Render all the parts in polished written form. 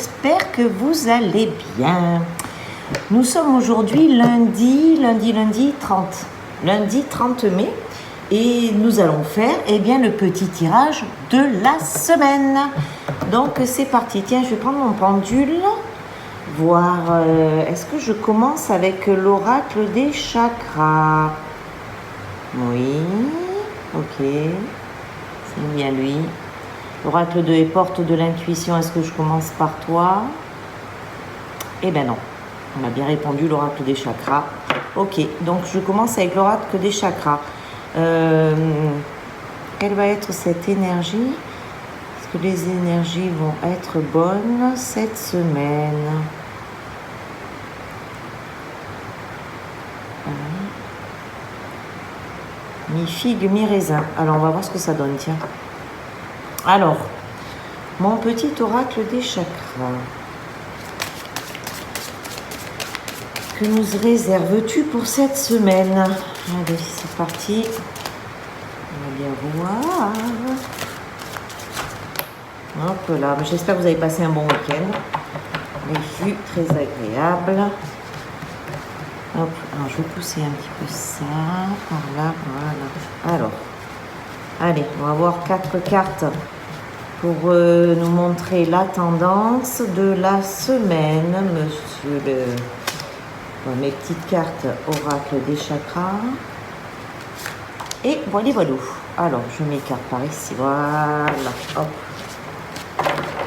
j'espère que vous allez bien. Nous sommes aujourd'hui lundi 30 mai et nous allons faire le petit tirage de la semaine. Donc c'est parti, tiens je vais prendre mon pendule, voir est-ce que je commence avec l'oracle des chakras. Oui, ok, c'est mis à lui. L'oracle de porte de l'intuition, est-ce que je commence par toi? Eh ben non, on a bien répondu, l'oracle des chakras. Ok, donc je commence avec l'oracle des chakras. Quelle va être cette énergie? Est-ce que les énergies vont être bonnes cette semaine? Mi-figue, mi-raisin. Alors on va voir ce que ça donne, tiens. Alors, mon petit oracle des chakras. Que nous réserves-tu pour cette semaine? Allez, c'est parti. On va bien voir. Hop là, j'espère que vous avez passé un bon week-end. Les jus très agréables. Hop, alors je vais pousser un petit peu ça, par là, voilà. Alors, allez, on va voir 4 cartes pour nous montrer la tendance de la semaine, monsieur le... Bon, mes petites cartes oracle des chakras. Et voilà. Alors, je m'écarte par ici, voilà, hop.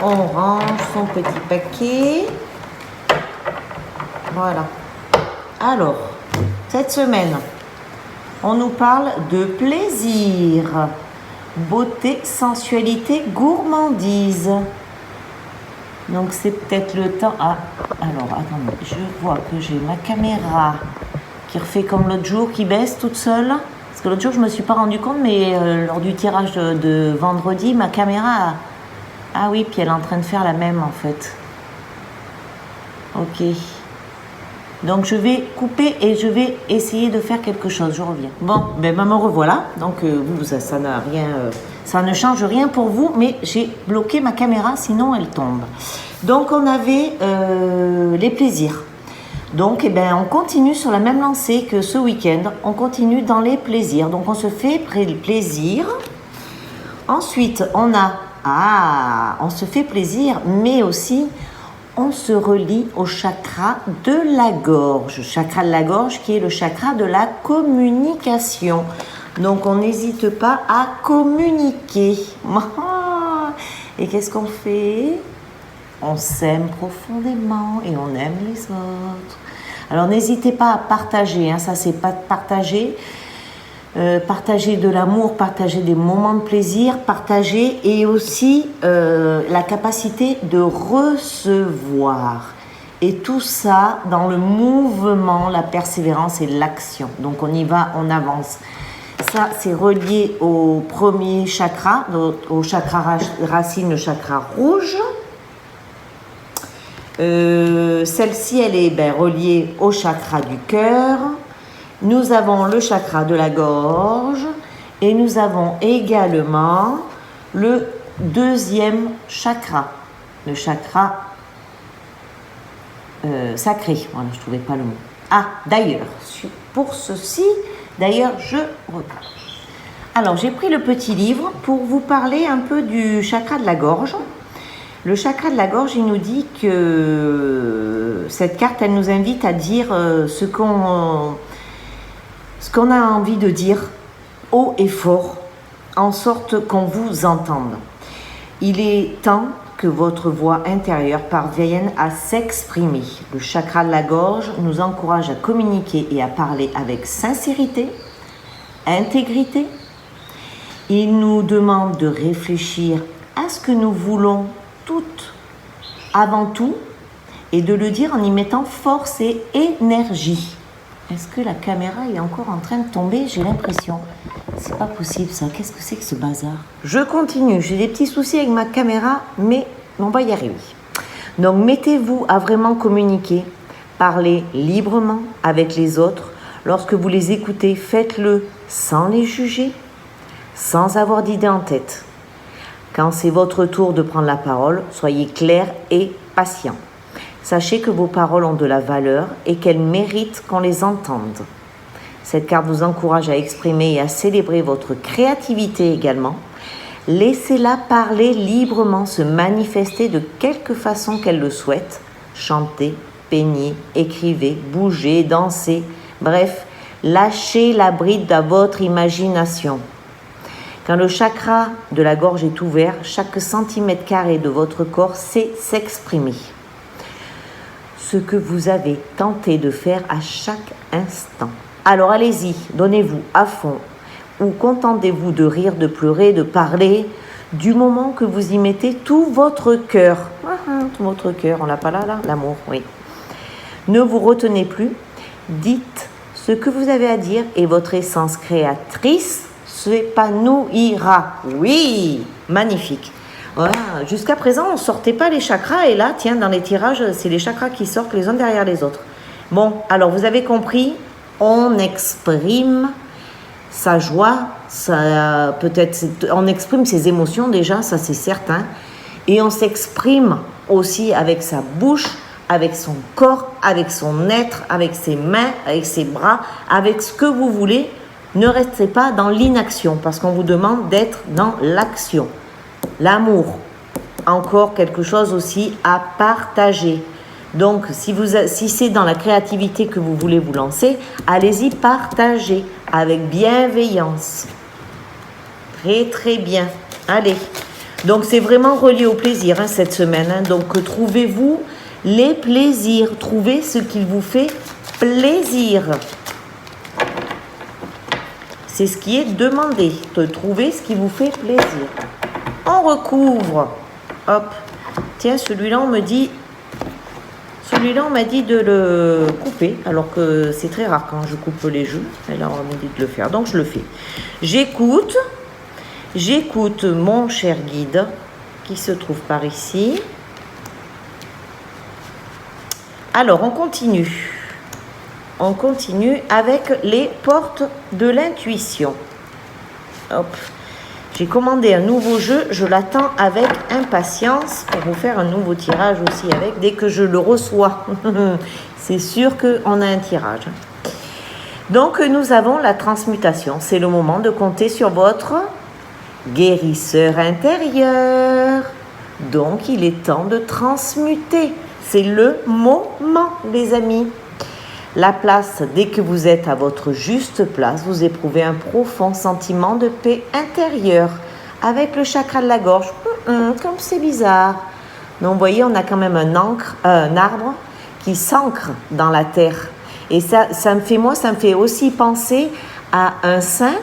On range son petit paquet. Voilà. Alors, cette semaine, on nous parle de plaisir, beauté, sensualité, gourmandise. Donc, c'est peut-être le temps... Ah, alors, attendez, je vois que j'ai ma caméra qui refait comme l'autre jour, qui baisse toute seule. Parce que l'autre jour, je ne me suis pas rendu compte, mais lors du tirage de vendredi, ma caméra... Ah oui, puis elle est en train de faire la même, en fait. Ok. Donc je vais couper et je vais essayer de faire quelque chose. Je reviens. Bon, ben me revoilà. Donc vous, ça n'a rien, ça ne change rien pour vous, mais j'ai bloqué ma caméra, sinon elle tombe. Donc on avait les plaisirs. Donc on continue sur la même lancée que ce week-end. On continue dans les plaisirs. Donc on se fait plaisir. Ensuite on se fait plaisir, mais aussi on se relie au chakra de la gorge. Chakra de la gorge qui est le chakra de la communication. Donc on n'hésite pas à communiquer. Et qu'est-ce qu'on fait? On s'aime profondément et on aime les autres. Alors n'hésitez pas à partager, ça c'est pas de partager. Partager de l'amour, partager des moments de plaisir, partager et aussi la capacité de recevoir. Et tout ça dans le mouvement, la persévérance et l'action. Donc on y va, on avance. Ça, c'est relié au premier chakra, au chakra racine, le chakra rouge. Celle-ci, elle est reliée au chakra du cœur. Nous avons le chakra de la gorge et nous avons également le deuxième chakra, le chakra sacré. Voilà, je ne trouvais pas le mot. Ah, d'ailleurs, pour ceci, je reprends. Alors, j'ai pris le petit livre pour vous parler un peu du chakra de la gorge. Le chakra de la gorge, il nous dit que cette carte, elle nous invite à dire ce qu'on a envie de dire haut et fort, en sorte qu'on vous entende. Il est temps que votre voix intérieure parvienne à s'exprimer. Le chakra de la gorge nous encourage à communiquer et à parler avec sincérité, intégrité. Il nous demande de réfléchir à ce que nous voulons toutes avant tout et de le dire en y mettant force et énergie. Est-ce que la caméra est encore en train de tomber? J'ai l'impression. C'est pas possible ça. Qu'est-ce que c'est que ce bazar? Je continue. J'ai des petits soucis avec ma caméra, mais on va y arriver. Donc mettez-vous à vraiment communiquer. Parlez librement avec les autres. Lorsque vous les écoutez, faites-le sans les juger, sans avoir d'idées en tête. Quand c'est votre tour de prendre la parole, soyez clair et patient. Sachez que vos paroles ont de la valeur et qu'elles méritent qu'on les entende. Cette carte vous encourage à exprimer et à célébrer votre créativité également. Laissez-la parler librement, se manifester de quelque façon qu'elle le souhaite. Chantez, peignez, écrivez, bougez, dansez. Bref, lâchez la bride à votre imagination. Quand le chakra de la gorge est ouvert, chaque centimètre carré de votre corps sait s'exprimer. Ce que vous avez tenté de faire à chaque instant. Alors allez-y, donnez-vous à fond ou contentez-vous de rire, de pleurer, de parler du moment que vous y mettez tout votre cœur. Tout votre cœur, on l'a pas là, l'amour, oui. Ne vous retenez plus, dites ce que vous avez à dire et votre essence créatrice s'épanouira. Oui, magnifique. Voilà. Jusqu'à présent, on ne sortait pas les chakras et là, tiens, dans les tirages, c'est les chakras qui sortent les uns derrière les autres. Bon, alors vous avez compris, on exprime sa joie, on exprime ses émotions déjà, ça c'est certain, et on s'exprime aussi avec sa bouche, avec son corps, avec son être, avec ses mains, avec ses bras, avec ce que vous voulez. Ne restez pas dans l'inaction parce qu'on vous demande d'être dans l'action. L'amour, encore quelque chose aussi à partager. Donc, si c'est dans la créativité que vous voulez vous lancer, allez-y, partagez avec bienveillance. Très, très bien. Allez. Donc, c'est vraiment relié au plaisir cette semaine. Donc, trouvez-vous les plaisirs. Trouvez ce qui vous fait plaisir. C'est ce qui est demandé. De trouver ce qui vous fait plaisir. On recouvre. Hop. Tiens, celui-là, on m'a dit de le couper, alors que c'est très rare quand je coupe les jeux. Et là, on m'a dit de le faire, donc je le fais. J'écoute mon cher guide qui se trouve par ici. Alors, on continue. On continue avec les portes de l'intuition. Hop. J'ai commandé un nouveau jeu, je l'attends avec impatience pour vous faire un nouveau tirage aussi avec, dès que je le reçois. C'est sûr qu'on a un tirage. Donc nous avons la transmutation. C'est le moment de compter sur votre guérisseur intérieur. Donc il est temps de transmuter. C'est le moment, les amis. La place, dès que vous êtes à votre juste place, vous éprouvez un profond sentiment de paix intérieure avec le chakra de la gorge. Comme c'est bizarre. Donc, vous voyez, on a quand même un arbre qui s'ancre dans la terre. Et ça me fait aussi penser à un sein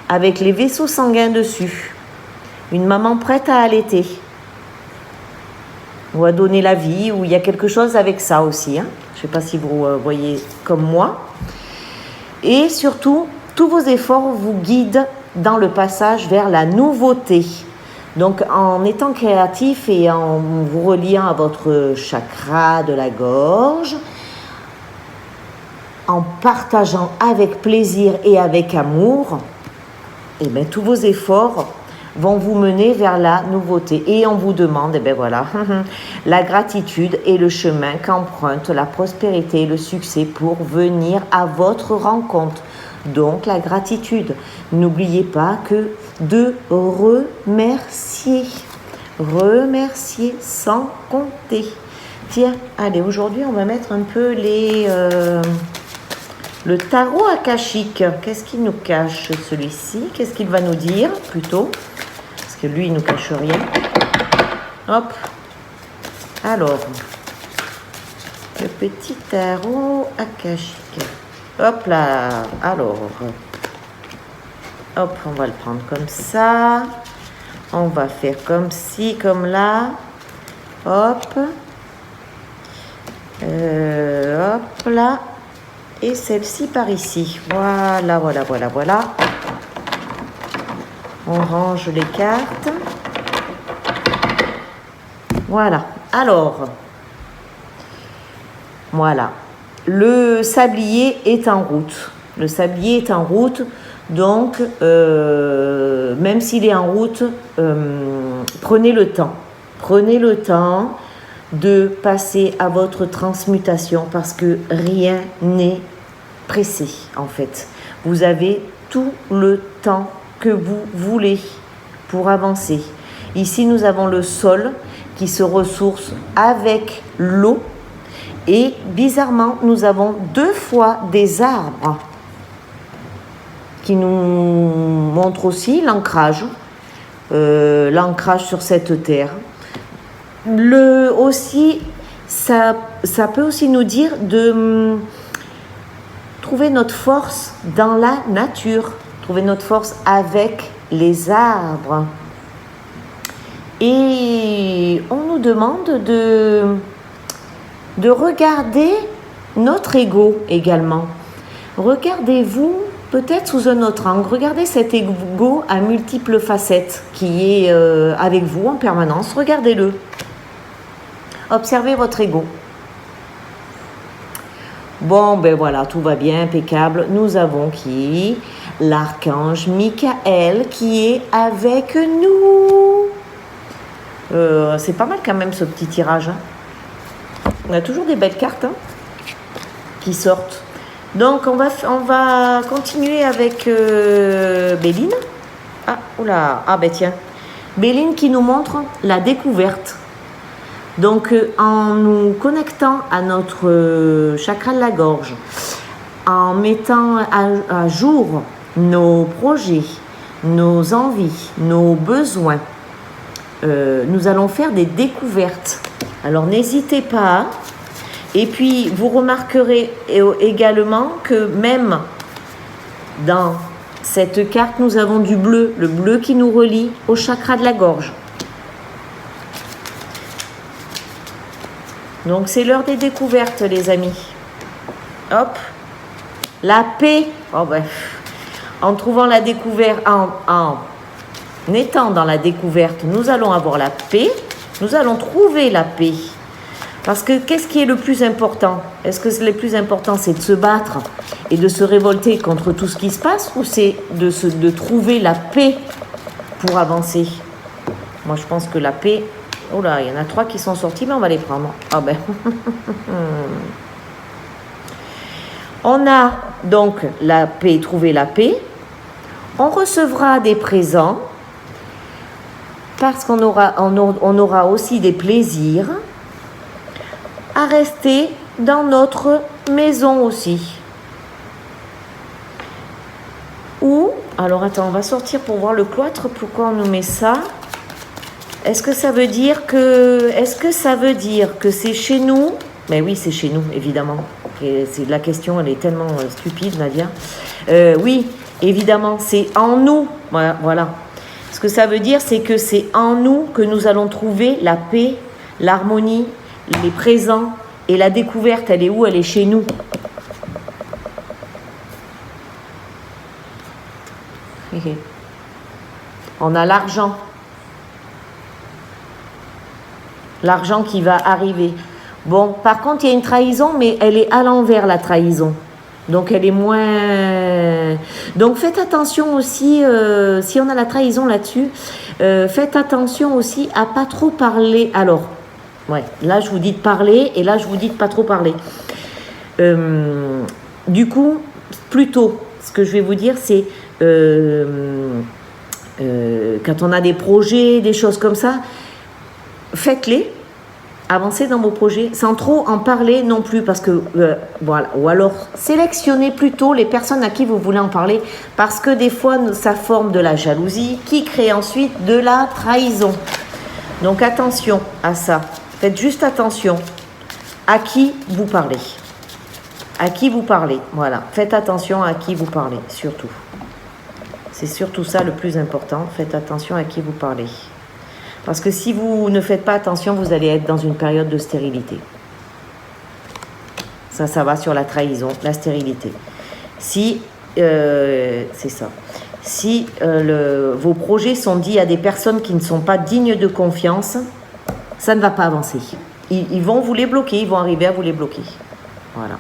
avec les vaisseaux sanguins dessus. Une maman prête à allaiter. Ou à donner la vie, ou il y a quelque chose avec ça aussi. Je ne sais pas si vous voyez comme moi. Et surtout, tous vos efforts vous guident dans le passage vers la nouveauté. Donc, en étant créatif et en vous reliant à votre chakra de la gorge, en partageant avec plaisir et avec amour, et bien, tous vos efforts vont vous mener vers la nouveauté. Et on vous demande, la gratitude est le chemin qu'emprunte la prospérité et le succès pour venir à votre rencontre. Donc la gratitude. N'oubliez pas que de remercier. Remercier sans compter. Tiens, allez, aujourd'hui on va mettre un peu le tarot akashique. Qu'est-ce qu'il nous cache celui-ci? Qu'est-ce qu'il va nous dire plutôt? Que lui, il ne nous cache rien. Hop. Alors, le petit tarot akashique. Hop là. Alors, hop, on va le prendre comme ça. On va faire comme ci, comme là. Hop. Hop là. Et celle-ci par ici. Voilà, voilà, voilà, voilà. On range les cartes. Voilà. Alors, voilà. Le sablier est en route. Le sablier est en route. Donc, même s'il est en route, prenez le temps. Prenez le temps de passer à votre transmutation parce que rien n'est pressé en fait. Vous avez tout le temps que vous voulez pour avancer. Ici, nous avons le sol qui se ressource avec l'eau et bizarrement, nous avons 2 fois des arbres qui nous montrent aussi l'ancrage sur cette terre. Ça peut aussi nous dire de trouver notre force dans la nature, trouver notre force avec les arbres. Et on nous demande de regarder notre ego également. Regardez-vous peut-être sous un autre angle. Regardez cet ego à multiples facettes qui est avec vous en permanence. Regardez-le. Observez votre ego. Bon, ben voilà, tout va bien, impeccable. Nous avons qui? L'archange Michael qui est avec nous. C'est pas mal quand même ce petit tirage. Hein. On a toujours des belles cartes qui sortent. Donc on va continuer avec Béline. Ah, oula, ah ben tiens. Béline qui nous montre la découverte. Donc en nous connectant à notre chakra de la gorge, en mettant à jour nos projets, nos envies, nos besoins, nous allons faire des découvertes. Alors n'hésitez pas. Et puis vous remarquerez également que même dans cette carte, nous avons du bleu, le bleu qui nous relie au chakra de la gorge. Donc c'est l'heure des découvertes, les amis. Hop, la paix. Oh ben, en trouvant la découverte, en étant dans la découverte, nous allons avoir la paix. Nous allons trouver la paix. Parce que qu'est-ce qui est le plus important? Est-ce que le plus important, c'est de se battre et de se révolter contre tout ce qui se passe, ou c'est de trouver la paix pour avancer? Moi, je pense que la paix... Oh là, il y en a 3 qui sont sortis, mais on va les prendre. Ah ben... On a donc la paix, trouver la paix. On recevra des présents parce qu'on aura aussi des plaisirs à rester dans notre maison aussi. Ou, alors attends, on va sortir pour voir le cloître, pourquoi on nous met ça? Est-ce que ça veut dire que c'est chez nous? Mais oui, c'est chez nous, évidemment. Et c'est la question, elle est tellement stupide, Nadia. Oui, évidemment, c'est en nous. Voilà. Ce que ça veut dire, c'est que c'est en nous que nous allons trouver la paix, l'harmonie, les présents et la découverte. Elle est où? Elle est chez nous. On a l'argent. L'argent qui va arriver. Bon, par contre, il y a une trahison, mais elle est à l'envers, la trahison. Donc, elle est moins... Donc, faites attention aussi, si on a la trahison là-dessus, faites attention aussi à pas trop parler. Alors, ouais, là, je vous dis de parler, et là, je vous dis de pas trop parler. Du coup, plutôt, ce que je vais vous dire, c'est... quand on a des projets, des choses comme ça, faites-les, avancez dans vos projets sans trop en parler non plus, parce que voilà. Ou alors sélectionnez plutôt les personnes à qui vous voulez en parler, parce que des fois ça forme de la jalousie qui crée ensuite de la trahison. Donc attention à ça, faites juste attention à qui vous parlez. À qui vous parlez, voilà, faites attention à qui vous parlez, surtout. C'est surtout ça le plus important, faites attention à qui vous parlez. Parce que si vous ne faites pas attention, vous allez être dans une période de stérilité. Ça va sur la trahison, la stérilité. Si, c'est ça. Si vos projets sont dits à des personnes qui ne sont pas dignes de confiance, ça ne va pas avancer. Ils vont vous les bloquer, ils vont arriver à vous les bloquer. Voilà.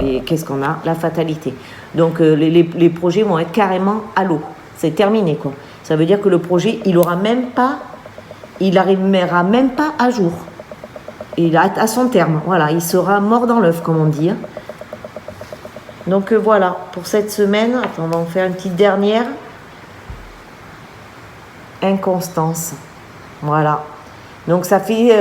Et qu'est-ce qu'on a? La fatalité. Donc les projets vont être carrément à l'eau. C'est terminé, quoi. Ça veut dire que le projet, il n'arrivera même pas à jour. il est à son terme. Voilà, il sera mort dans l'œuf, comme on dit. Donc voilà, pour cette semaine, attends, on va en faire une petite dernière. Inconstance. Voilà. Donc ça fait,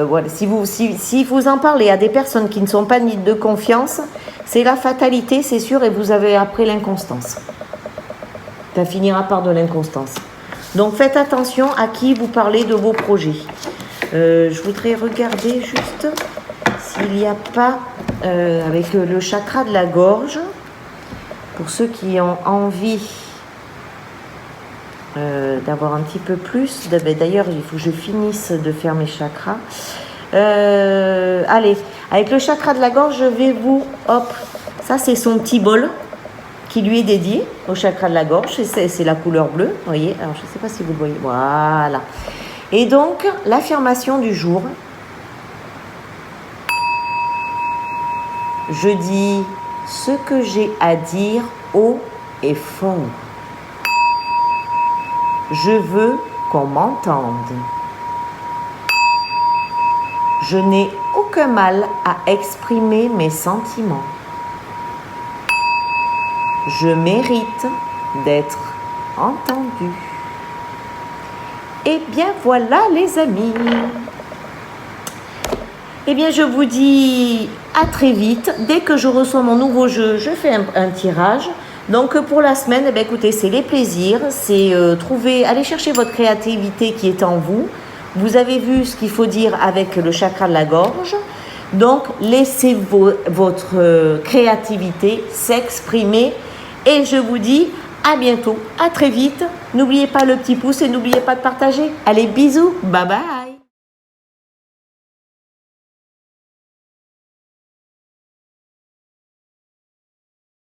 voilà, si vous en parlez à des personnes qui ne sont pas dites de confiance, c'est la fatalité, c'est sûr, et vous avez après l'inconstance. Ça finira par de l'inconstance. Donc faites attention à qui vous parlez de vos projets. Je voudrais regarder juste s'il n'y a pas, avec le chakra de la gorge, pour ceux qui ont envie d'avoir un petit peu plus. D'ailleurs, il faut que je finisse de faire mes chakras. Allez, avec le chakra de la gorge, je vais vous... Hop, ça c'est son petit bol qui lui est dédié au chakra de la gorge. C'est la couleur bleue, vous voyez. Alors, je ne sais pas si vous le voyez. Voilà. Et donc, l'affirmation du jour. Je dis ce que j'ai à dire haut et fort. Je veux qu'on m'entende. Je n'ai aucun mal à exprimer mes sentiments. Je mérite d'être entendu. Eh bien voilà les amis. Eh bien je vous dis à très vite. Dès que je reçois mon nouveau jeu, je fais un tirage. Donc pour la semaine, eh bien, écoutez, c'est les plaisirs, c'est aller chercher votre créativité qui est en vous. Vous avez vu ce qu'il faut dire avec le chakra de la gorge. Donc laissez votre créativité s'exprimer. Et je vous dis à bientôt, à très vite. N'oubliez pas le petit pouce et n'oubliez pas de partager. Allez, bisous, bye bye.